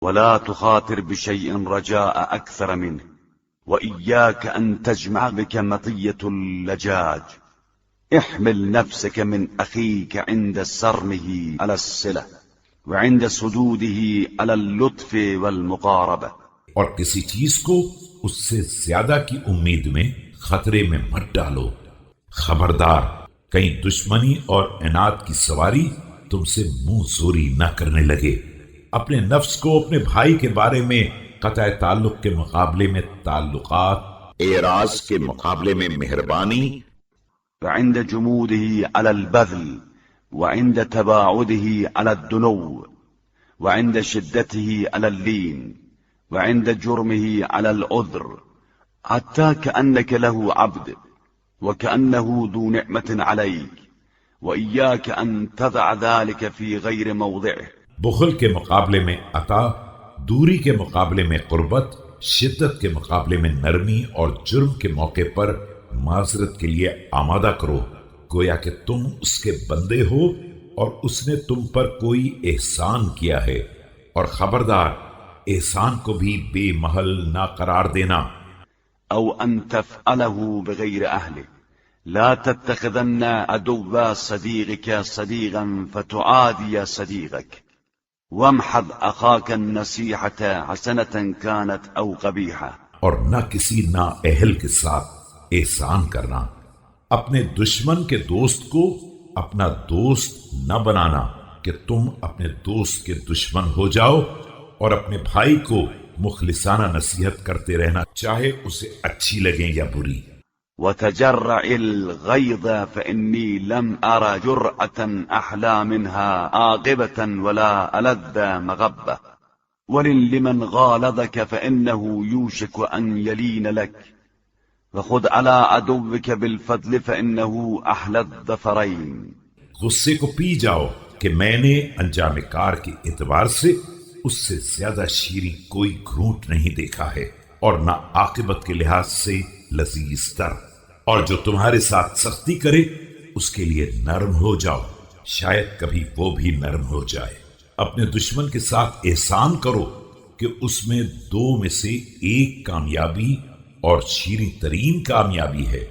ولا تخاطر بشيء رجاء أكثر منه وإياك أن تجمع بك مطية اللجاج. احمل نفسك من أخيك عند سرمه على الصلة وعند سدوده على اللطف والمقاربة. اور کسی چیز کو اس سے زیادہ کی امید میں خطرے میں مت ڈالو. خبردار کہیں دشمنی اور عناد کی سواری تم سے منہ زوری نہ کرنے لگے. اپنے نفس کو اپنے بھائی کے بارے میں قطع تعلق کے مقابلے میں تعلقات، اعراض کے مقابلے میں مہربانی، وعند جموده على البذل وعند تباعده على الدنو وعند شدته على اللين وعند جرمه على العذر، حتى كأنك له عبد وكأنه ذو نعمة عليك، وإياك أن تضع ذلك في غير موضعه. بخل کے مقابلے میں عطا، دوری کے مقابلے میں قربت، شدت کے مقابلے میں نرمی، اور جرم کے موقع پر معذرت کے لیے آمادہ کرو، گویا کہ تم اس کے بندے ہو اور اس نے تم پر کوئی احسان کیا ہے. اور خبردار احسان کو بھی بے محل نہ قرار دینا. أو أن تفعله بغير أهله. لا تتخذن عدو صديقك صديقا فتعادي صديقك. وامحض أخاك النصيحة حسنة كانت أو قبيحة. اور نہ کسی نا اہل کے ساتھ احسان کرنا. اپنے دشمن کے دوست کو اپنا دوست نہ بنانا کہ تم اپنے دوست کے دشمن ہو جاؤ، اور اپنے بھائی کو مخلصانہ نصیحت کرتے رہنا، چاہے اسے اچھی لگیں یا بری. وتجرع الغيظ فإني لم أرى جرأة أحلى منها عاقبة ولا ألذ مغبة. ولمن غالظك فإنه يوشك أن يلين لك. وخذ على عدوك بالفضل فإنه أحلى الظفرين. غصے کو پی جاؤ کہ میں نے انجام کار کے اعتبار سے اس سے زیادہ شیریں کوئی گھونٹ نہیں دیکھا ہے، اور نہ عاقبت کے لحاظ سے لذیذ تر. اور جو تمہارے ساتھ سختی کرے اس کے لیے نرم ہو جاؤ، شاید کبھی وہ بھی نرم ہو جائے. اپنے دشمن کے ساتھ احسان کرو کہ اس میں دو میں سے ایک کامیابی اور شیریں ترین کامیابی ہے.